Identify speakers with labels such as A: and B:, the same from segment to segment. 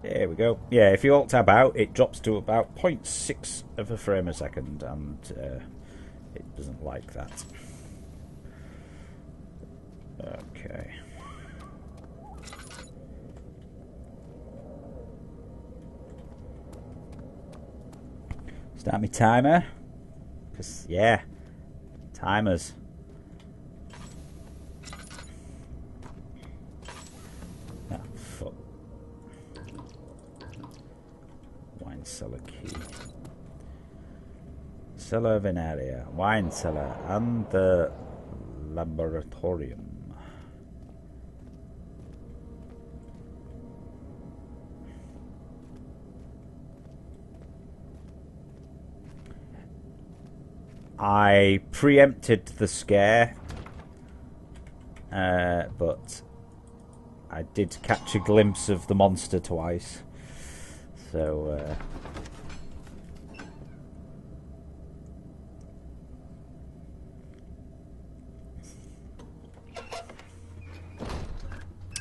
A: There we go. Yeah, if you alt tab out, it drops to about 0.6 of a frame a second, and it doesn't like that. Okay. Start my timer. Because, yeah, timers. Ah, fuck. Wine cellar key. Cellar Venaria. Wine cellar. And the laboratorium. I preempted the scare, but I did catch a glimpse of the monster twice. So,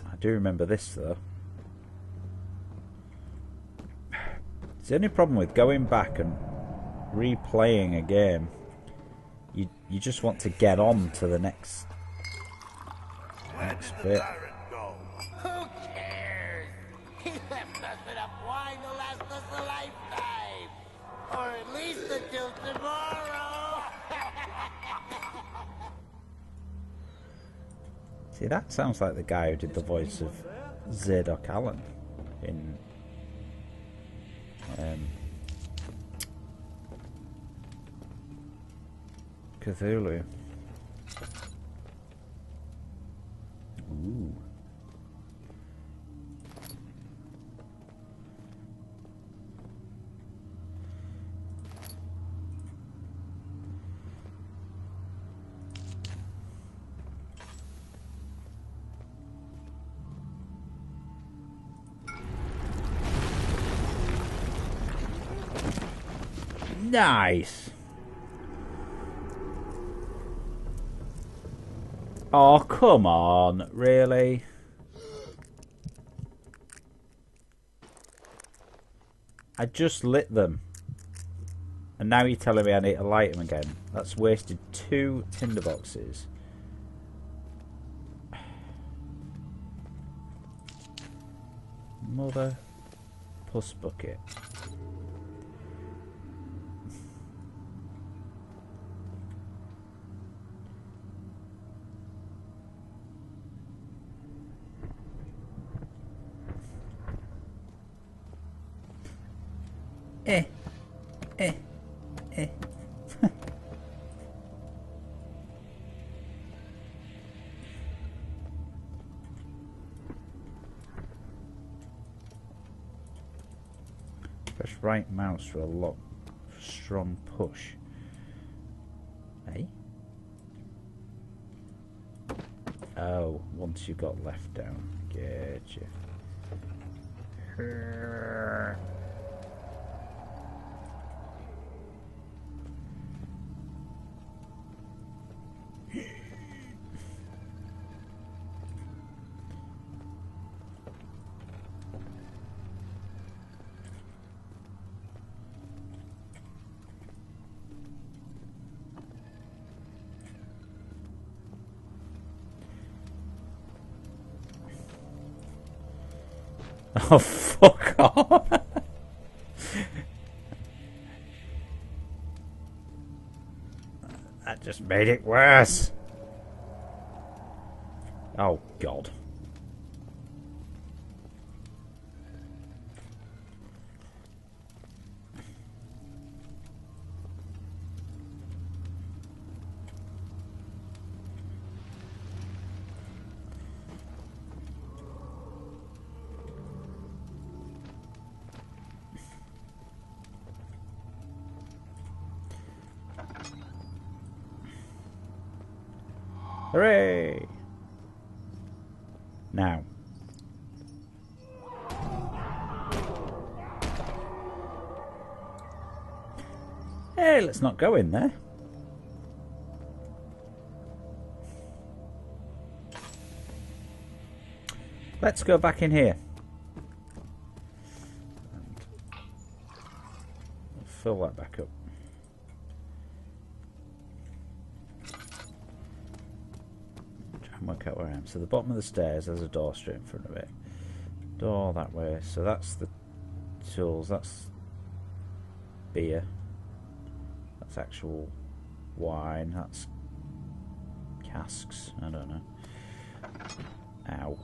A: I do remember this, though. It's the only problem with going back and replaying a game. You just want to get on to the next bit.
B: Who cares? He left us enough wine to last us a lifetime. Or at least until tomorrow.
A: See, that sounds like the guy who did the voice of Zadok Allen in Cthulhu. Ooh. Nice. Oh, come on. Really? I just lit them. And now you're telling me I need to light them again. That's wasted 2 tinderboxes. Mother puss bucket. Eh. Press right mouse for a lock. Strong push. Eh? Oh, once you got left down. Getcha. Oh, fuck off. That just made it worse. Oh, God. Hooray! Now. Hey, let's not go in there. Let's go back in here. And fill that back up. Try and work out where I am. So the bottom of the stairs, there's a door straight in front of it. Door that way. So that's the tools. That's beer. That's actual wine. That's casks. I don't know. Ow.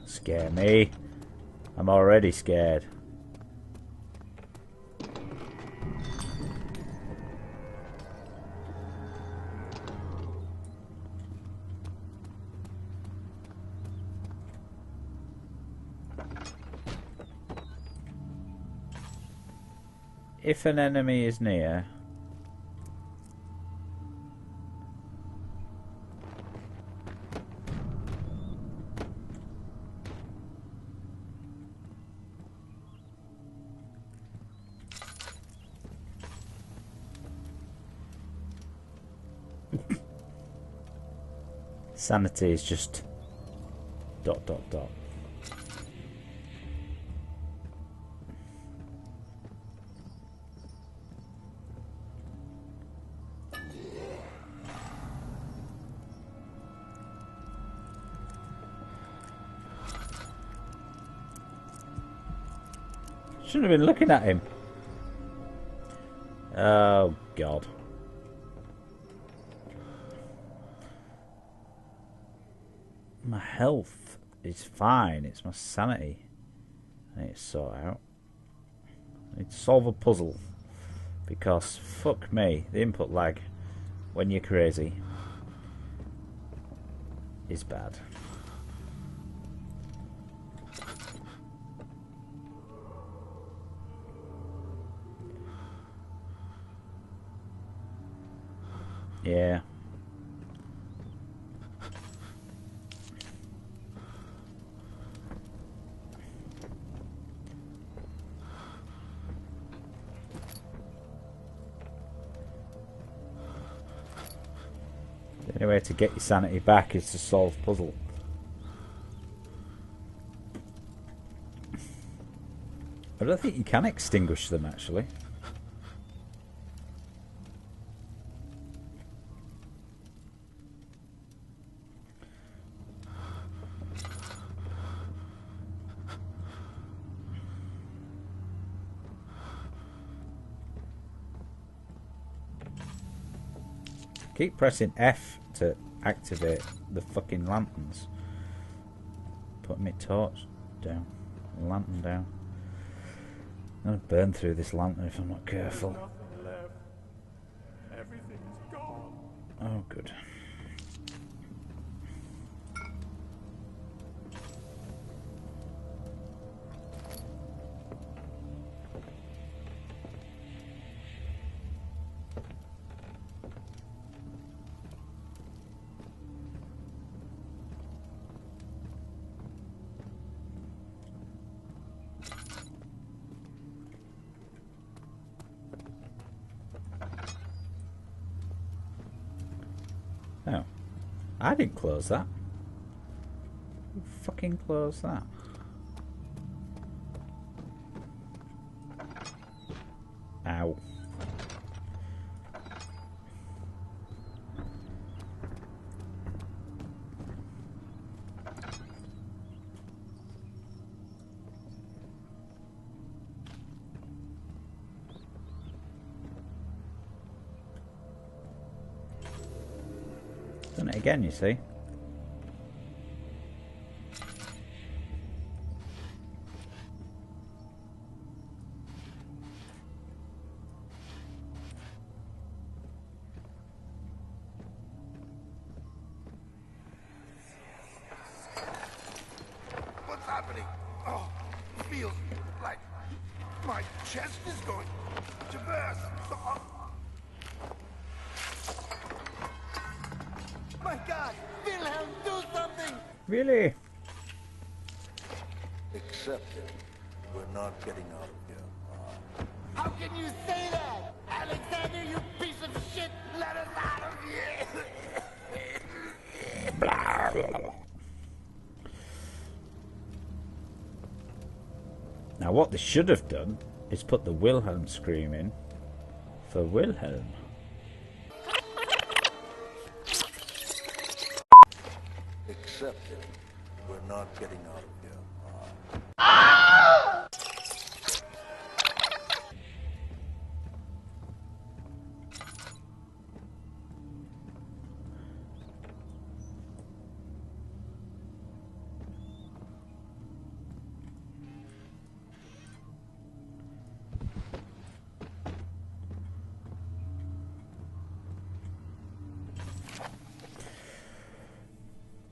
A: Scare me. I'm already scared. If an enemy is near, sanity is just ... Shouldn't have been looking at him. Oh God. My health is fine. It's my sanity I need to sort out. I need to solve a puzzle. Because, fuck me, the input lag when you're crazy is bad. Yeah. The only way to get your sanity back is to solve puzzle. I don't think you can extinguish them actually. Keep pressing F to activate the fucking lanterns. Put my torch down. Lantern down. I'm gonna burn through this lantern if I'm not careful.
C: Nothing left. Everything is gone.
A: Oh, good. Oh. I didn't close that. Who fucking closed that? Ow. Done it again, you see.
B: chest is going to burst. My God! Wilhelm, do something!
A: Really?
B: Accept it. We're not getting out of here. How can you say that? Alexander, you piece of shit! Let us out of here!
A: Now what they should have done is put the Wilhelm scream in for Wilhelm.
B: Accept it. We're not getting out of here.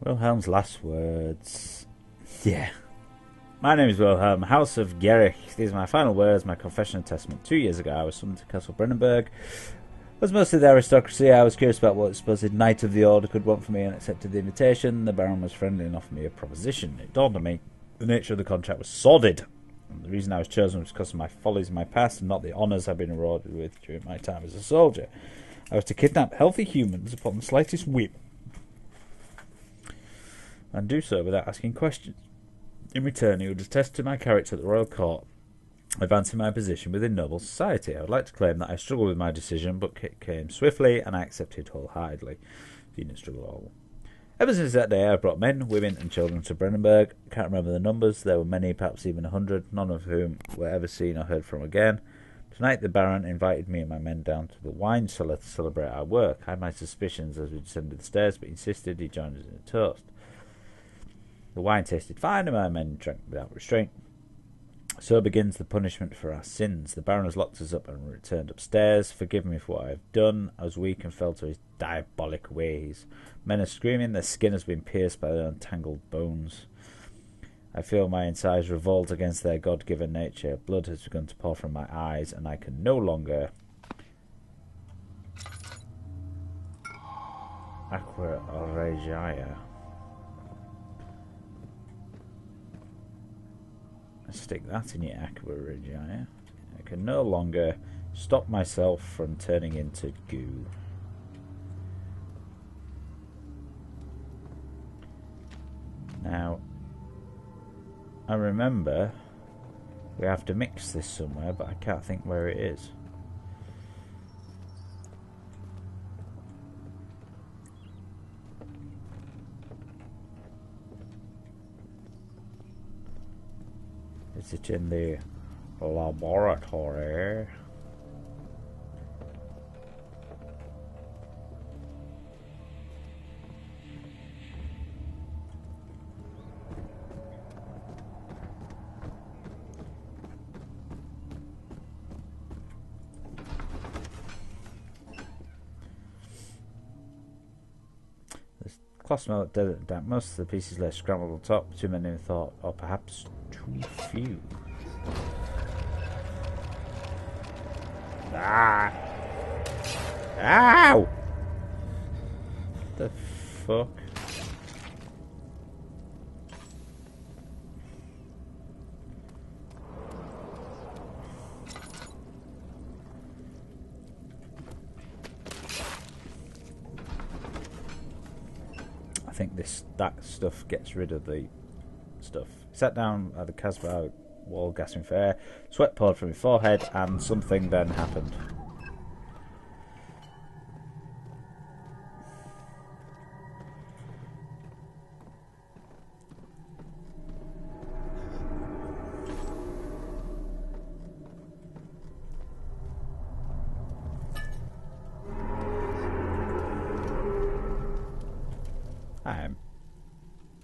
A: Wilhelm's last words. Yeah. My name is Wilhelm, House of Gerich. These are my final words, my confession and testament. 2 years ago, I was summoned to Castle Brennenburg. As mostly the aristocracy, I was curious about what the supposed Knight of the Order could want from me and accepted the invitation. The Baron was friendly and offered me a proposition. It dawned on me the nature of the contract was sordid. And the reason I was chosen was because of my follies in my past and not the honours I've been rewarded with during my time as a soldier. I was to kidnap healthy humans upon the slightest whim, and do so without asking questions. In return, he would attest to my character at the royal court, advancing my position within noble society. I would like to claim that I struggled with my decision, but it came swiftly, and I accepted wholeheartedly. You didn't struggle at all. Ever since that day, I brought men, women, and children to Brennenburg. I can't remember the numbers. There were many, perhaps even 100, none of whom were ever seen or heard from again. Tonight, the Baron invited me and my men down to the wine cellar to celebrate our work. I had my suspicions as we descended the stairs, but he insisted he joined us in a toast. The wine tasted fine, and my men drank without restraint. So begins the punishment for our sins. The Baron has locked us up and returned upstairs. Forgive me for what I have done. I was weak and fell to his diabolic ways. Men are screaming, their skin has been pierced by their untangled bones. I feel my insides revolt against their God-given nature. Blood has begun to pour from my eyes, and I can no longer... Aqua Regia. Stick that in your Aqua Regia. I can no longer stop myself from turning into goo. Now, I remember we have to mix this somewhere, but I can't think where it is. Is it in the laboratory? The cloth smelled dead and damp. Most of the pieces lay scrambled on top. Too many in thought, or perhaps too few. Ah! Ow! What the fuck? I think that stuff gets rid of the stuff. Sat down at the Casbah wall, gasping for air. Sweat poured from my forehead, and something then happened.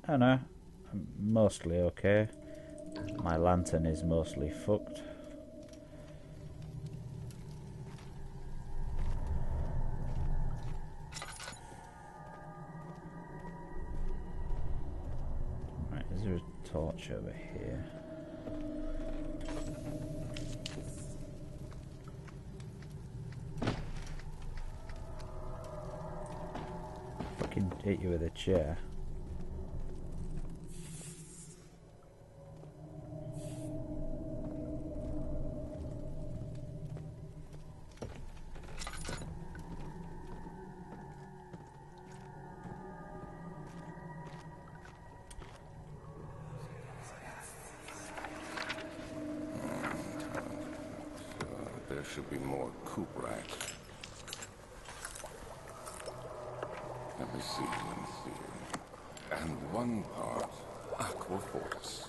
A: I don't know. I'm mostly okay. My lantern is mostly fucked. Right, is there a torch over here? hit you with a chair.
D: There should be more coop racks. Let me see. And one part aquaforce.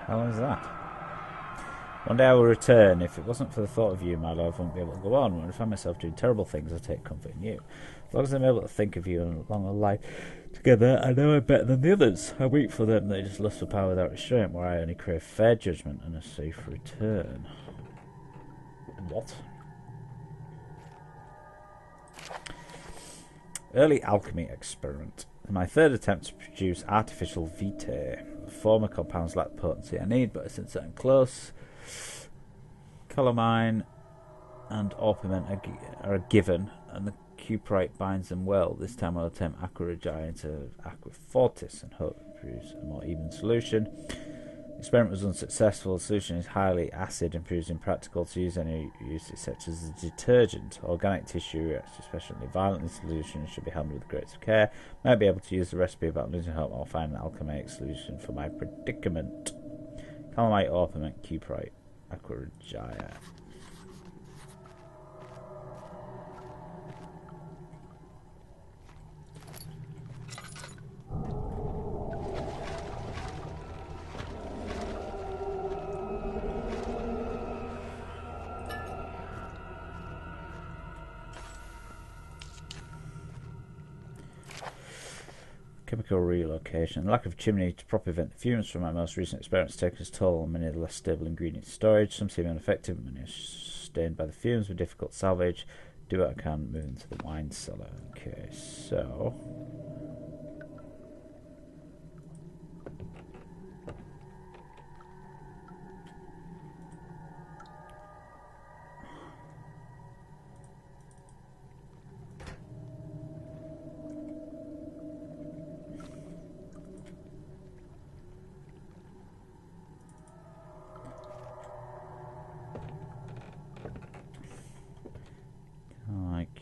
A: How is that? One day I will return. If it wasn't for the thought of you, my love, I wouldn't be able to go on. When I find myself doing terrible things, I take comfort in you. As long as I'm able to think of you and along a life together, I know I'm better than the others. I weep for them. They just lust for power without restraint, where I only crave fair judgment and a safe return. What? Early alchemy experiment. In my third attempt to produce artificial vitae. The former compounds lack the potency I need, but since I'm close, calamine and orpiment are a given, and the cuprite binds them well. This time I'll attempt aquarigi into aquafortis and hope to produce a more even solution. The experiment was unsuccessful. The solution is highly acid and proves impractical to use any uses such as a detergent. Organic tissue reacts especially violently. Solution should be handled with great care. Might be able to use the recipe without losing hope. I'll find an alchemic solution for my predicament. Calamite, orpiment, cuprite, aquargia. Chemical relocation. The lack of chimney to properly vent the fumes from my most recent experiments taken its toll on many of the less stable ingredients in storage. Some seem ineffective, many are stained by the fumes with difficult salvage. Do what I can, move into the wine cellar. Okay, so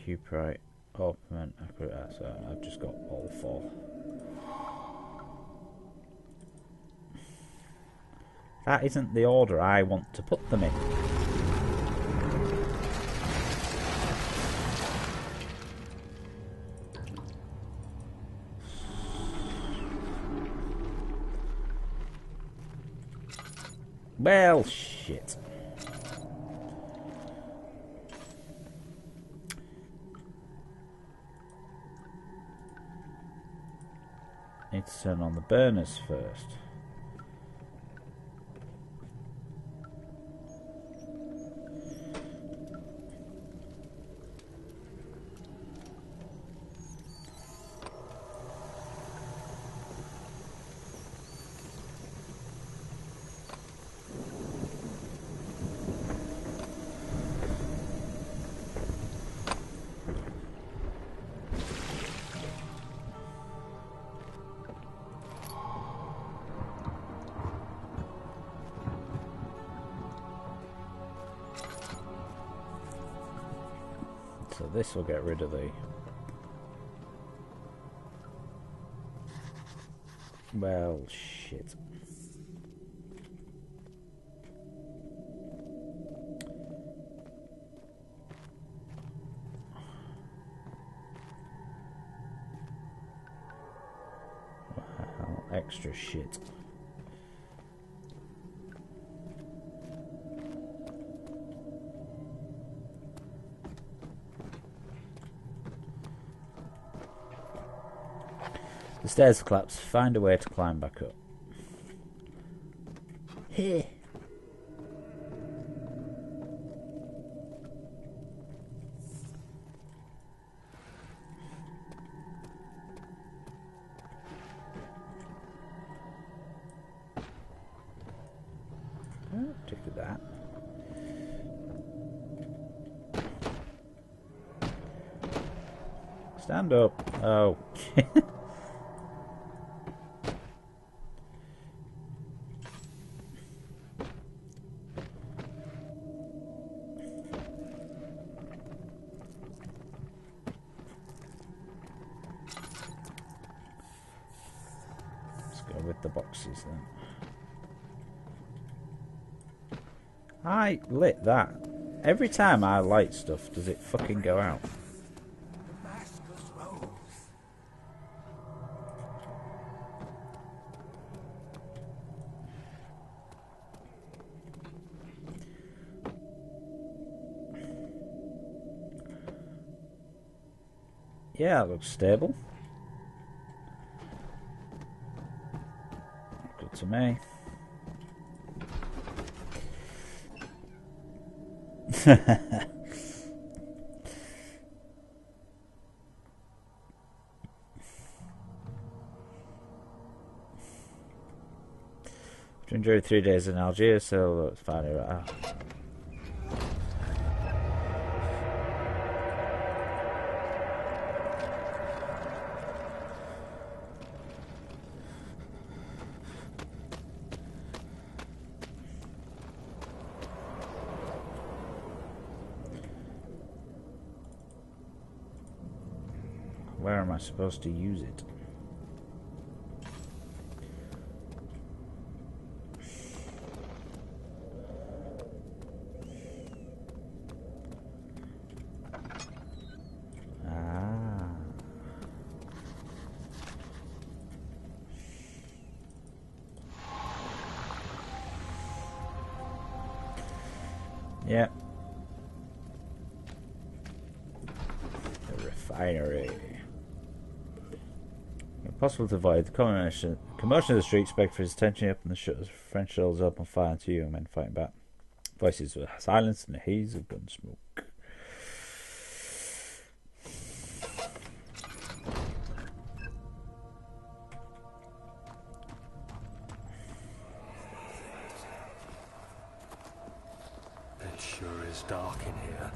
A: cuprite, orpiment, aquargia. So I've just got all four. That isn't the order I want to put them in. Well, shit. Need to turn on the burners first. So this will get rid of the... Well, shit. Well, extra shit. The stairs collapse. Find a way to climb back up. Here. Oh, take that. Stand up. Oh. Let's go with the boxes then. I lit that. Every time I light stuff, does it fucking go out?
C: Damascus rose.
A: Yeah, it looks stable. Good to me. To enjoy 3 days in Algiers, so let's find it out. Where am I supposed to use it? Ah. Yep. The refinery. Impossible to avoid. The commotion of the street spectres tension up and the shutters. French shells open fire into you and men fighting back. Voices were silenced in a haze of gun smoke.
C: It sure is dark in here.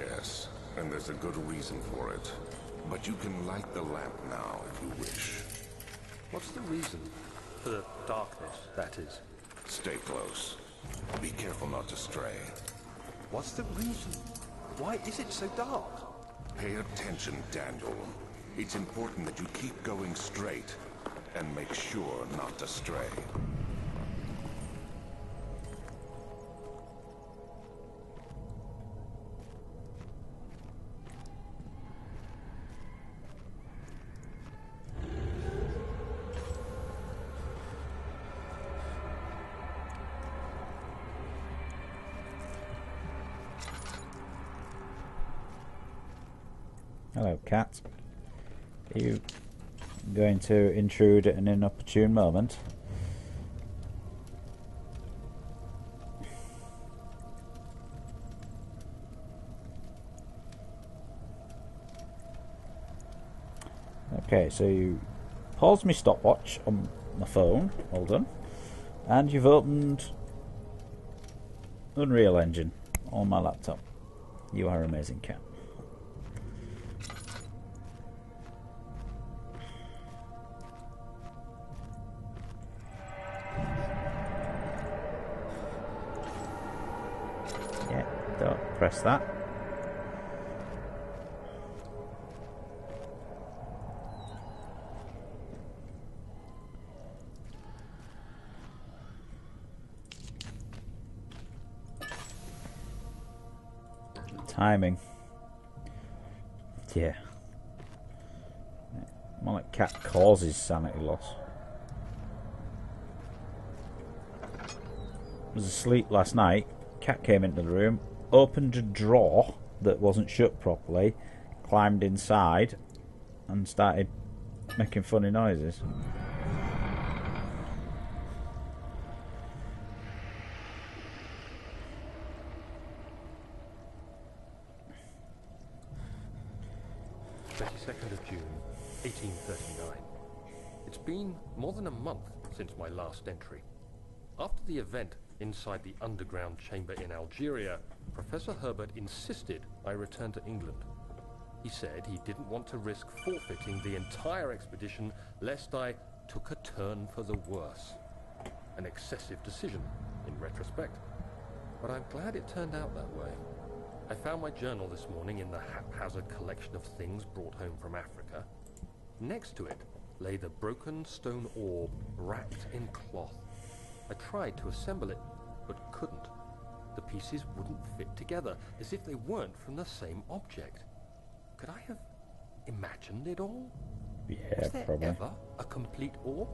D: Yes, and there's a good reason for it. But you can light the lamp now if you wish.
C: What's the reason? For the darkness, that is.
D: Stay close. Be careful not to stray.
C: What's the reason? Why is it so dark?
D: Pay attention, Daniel. It's important that you keep going straight and make sure not to stray.
A: Hello, cat. Are you going to intrude at an inopportune moment? Okay, so you paused my stopwatch on my phone, well done, and you've opened Unreal Engine on my laptop. You are amazing, cat. Yeah, don't press that. Timing. Yeah. More like cat causes sanity loss. I was asleep last night. Cat came into the room, opened a drawer that wasn't shut properly, climbed inside, and started making funny noises.
C: Of June, 1839. It's been more than a month since my last entry. After the event
E: Inside the underground chamber in Algeria, Professor Herbert insisted I return to England. He said he didn't want to risk forfeiting the entire expedition lest I took a turn for the worse. An excessive decision, in retrospect. But I'm glad it turned out that way. I found my journal this morning in the haphazard collection of things brought home from Africa. Next to it lay the broken stone orb wrapped in cloth. I tried to assemble it, but couldn't. The pieces wouldn't fit together, as if they weren't from the same object. Could I have imagined it all?
A: Yeah,
E: Is there
A: probably.
E: ever a complete orb?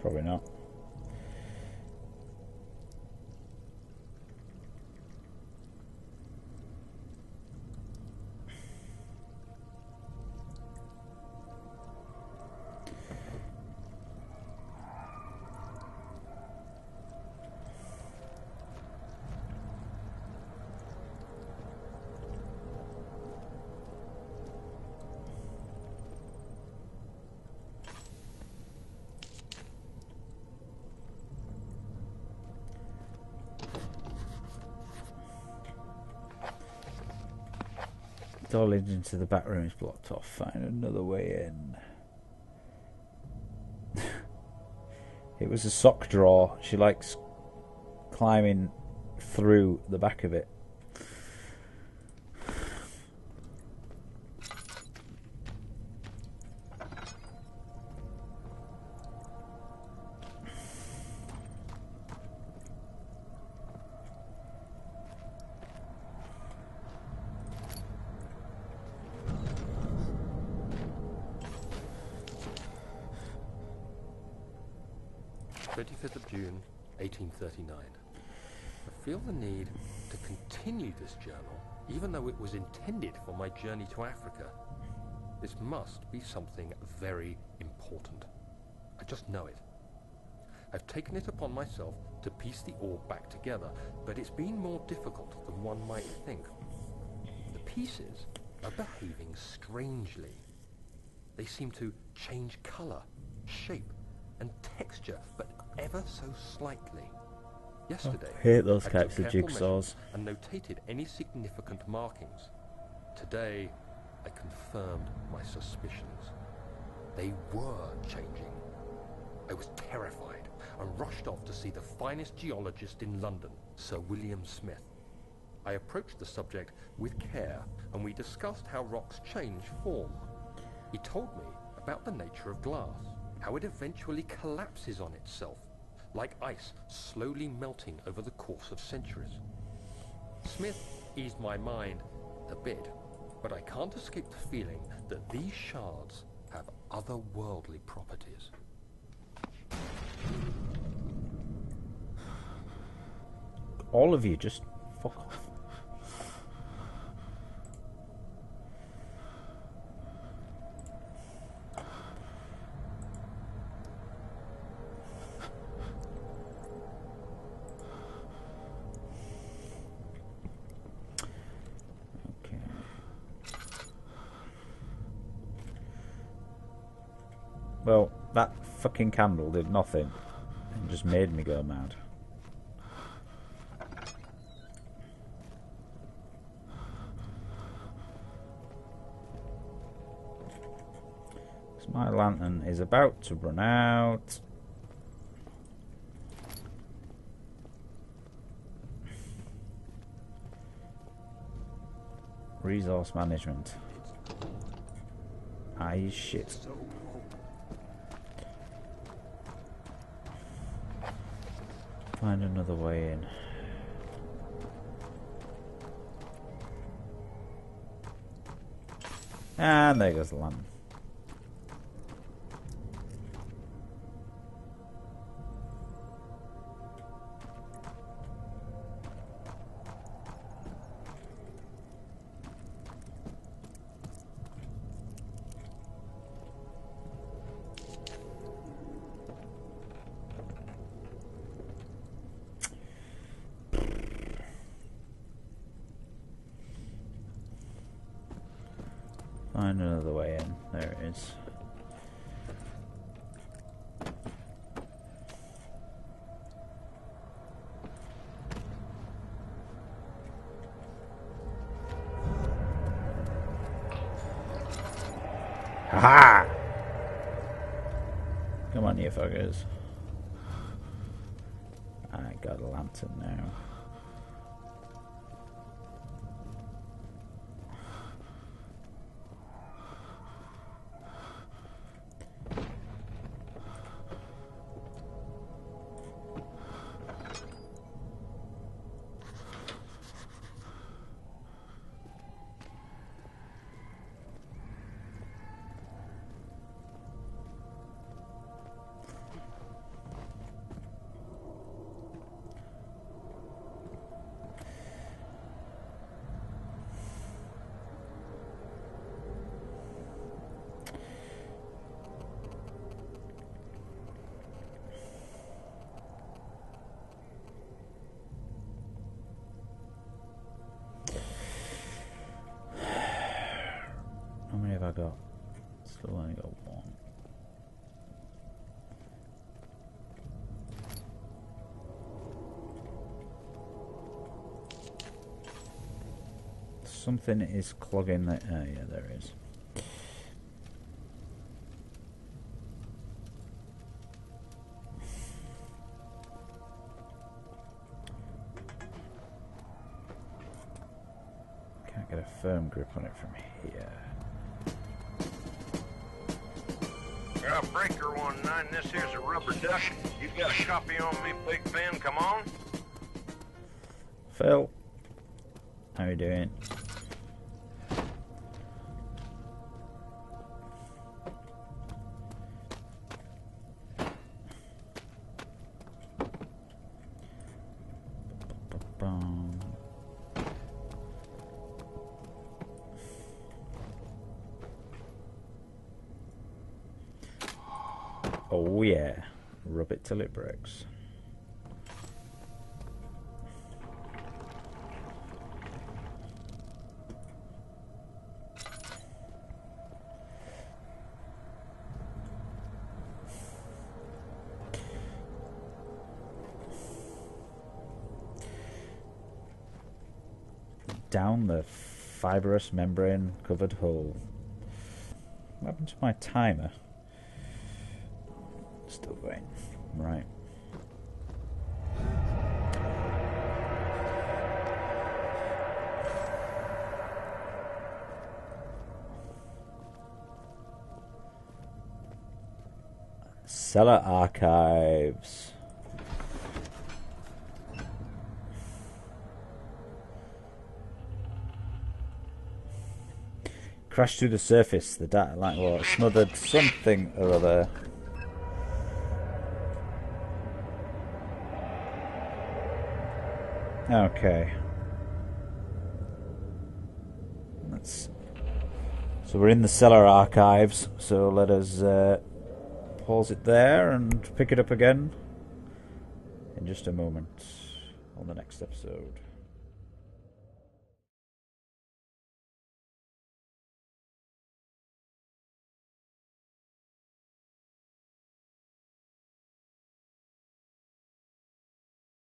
A: Probably not. Door leads into the back room is blocked off. Find another way in. It was a sock drawer. She likes climbing through the back of it.
E: June 1839. I feel the need to continue this journal, even though it was intended for my journey to Africa. This must be something very important. I just know it. I've taken it upon myself to piece the orb back together, but it's been more difficult than one might think. The pieces are behaving strangely. They seem to change color, shape, and texture, but ever so slightly. Yesterday,
A: I hate those
E: I
A: types
E: took
A: of
E: careful
A: jigsaws.
E: measurements and notated any significant markings. Today, I confirmed my suspicions. They were changing. I was terrified and rushed off to see the finest geologist in London, Sir William Smith. I approached the subject with care, and we discussed how rocks change form. He told me about the nature of glass, how it eventually collapses on itself, like ice slowly melting over the course of centuries. Smith eased my mind a bit, but I can't escape the feeling that these shards have otherworldly properties.
A: All of you just fuck off. Well, that fucking candle did nothing. It just made me go mad. So my lantern is about to run out. Resource management. Aye, shit. Find another way in. And there goes the lantern. Find another way in. There it is. Aha! Come on, you fuckers. I got a lantern now. How many have I got? Still only got one. Something is clogging the... Oh yeah, there it is. Can't get a firm grip on it from here.
F: Breaker 19, this here's a rubber duck. You got a copy on me, Big Ben, come on.
A: Phil, how you doing? Oh yeah, rub it till it breaks. Down the fibrous membrane covered hull. What happened to my timer? Still going. Right. Cellar archives. Crashed to the surface. The data line was smothered something or other. Okay. So we're in the cellar archives, so let us pause it there and pick it up again in just a moment on the next episode.